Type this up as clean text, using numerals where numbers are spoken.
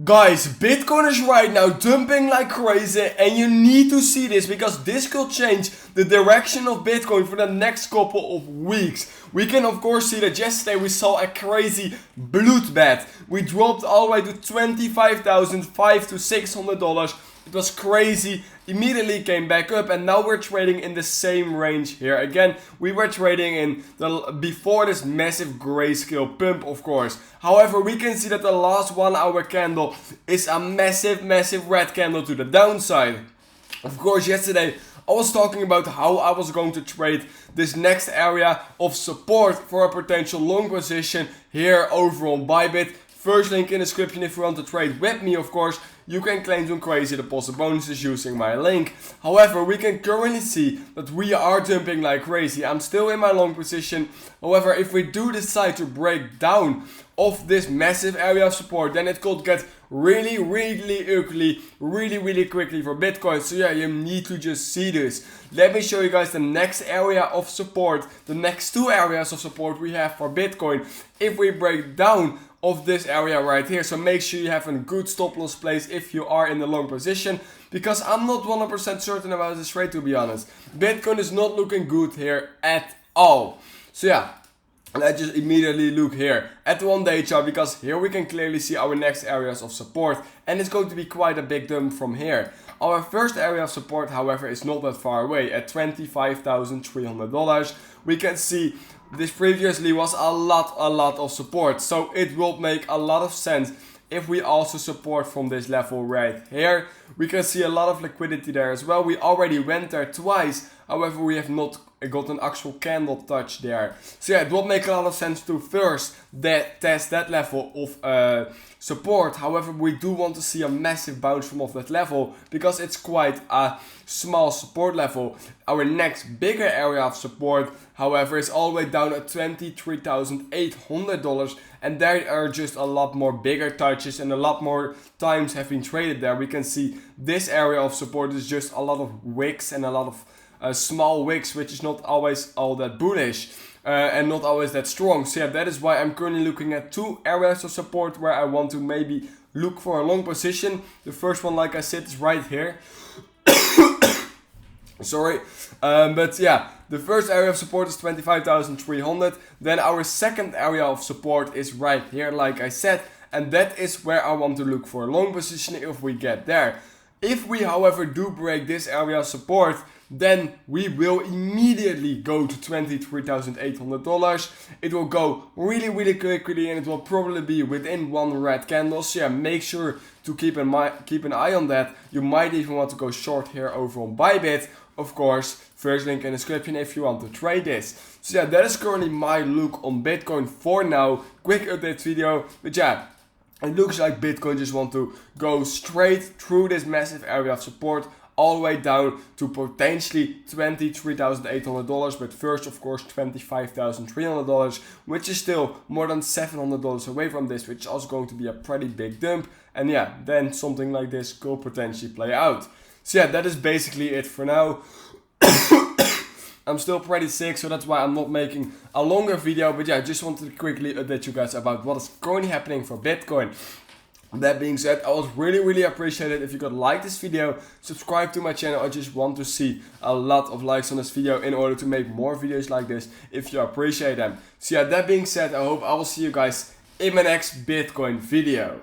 Guys, Bitcoin is right now dumping like crazy and you need to see this because this could change the direction of Bitcoin for the next couple of weeks. We can of course see that yesterday we saw a crazy bloodbath. We dropped all the way to $25,500 to $600. It was crazy, immediately came back up and now we're trading in the same range here. Again, we were trading in before this massive grayscale pump of course. However, we can see that the last 1 hour candle is a massive red candle to the downside. Of course, yesterday I was talking about how I was going to trade this next area of support for a potential long position here over on Bybit. First link in the description if you want to trade with me, of course. You can claim some crazy deposit bonuses using my link. However, we can currently see that we are dumping like crazy. I'm still in my long position. However, if we do decide to break down of this massive area of support, then it could get really ugly really quickly for Bitcoin. So yeah, you need to just see this. Let me show you guys the next area of support, the next 2 areas of support we have for Bitcoin if we break down of this area right here. So make sure you have a good stop loss place if you are in the long position, because I'm not 100% certain about this trade, to be honest. Bitcoin is not looking good here at all. So yeah, let's just immediately look here at the 1 day chart, because here we can clearly see our next areas of support and it's going to be quite a big dump from here. Our first area of support, however, is not that far away at $25,300. We can see this previously was a lot of support, so it will make a lot of sense if we also support from this level right here. We can see a lot of liquidity there as well. We already went there twice, however we have not got an actual candle touch there. So yeah, it will make a lot of sense to first test that level of support. However, we do want to see a massive bounce from off that level because it's quite a small support level. Our next bigger area of support, however, is all the way down at $23,800, and there are just a lot more bigger touches and a lot more times have been traded there. We can see this area of support is just a lot of wicks and a lot of small wicks, which is not always all that bullish and not always that strong. So yeah, that is why I'm currently looking at 2 areas of support where I want to maybe look for a long position. The first one, like I said, is right here. Sorry, but yeah, the first area of support is 25,300. Then our second area of support is right here, like I said, and that is where I want to look for a long position if we get there. If we, however, do break this area of support, then we will immediately go to $23,800. It will go really quickly and it will probably be within 1 red candle. So yeah, make sure to keep an eye on that. You might even want to go short here over on Bybit. Of course, first link in the description if you want to trade this. So yeah, that is currently my look on Bitcoin for now. Quick update video, but yeah, it looks like Bitcoin just want to go straight through this massive area of support all the way down to potentially $23,800, but first of course $25,300, which is still more than $700 away from this, which is also going to be a pretty big dump. And yeah, then something like this could potentially play out. So yeah, that is basically it for now. I'm still pretty sick, so that's why I'm not making a longer video, but yeah, I just wanted to quickly update you guys about what is currently happening for Bitcoin. That being said, I would really appreciate it if you could like this video, subscribe to my channel. I just want to see a lot of likes on this video in order to make more videos like this if you appreciate them. So yeah, that being said, I hope I will see you guys in my next Bitcoin video.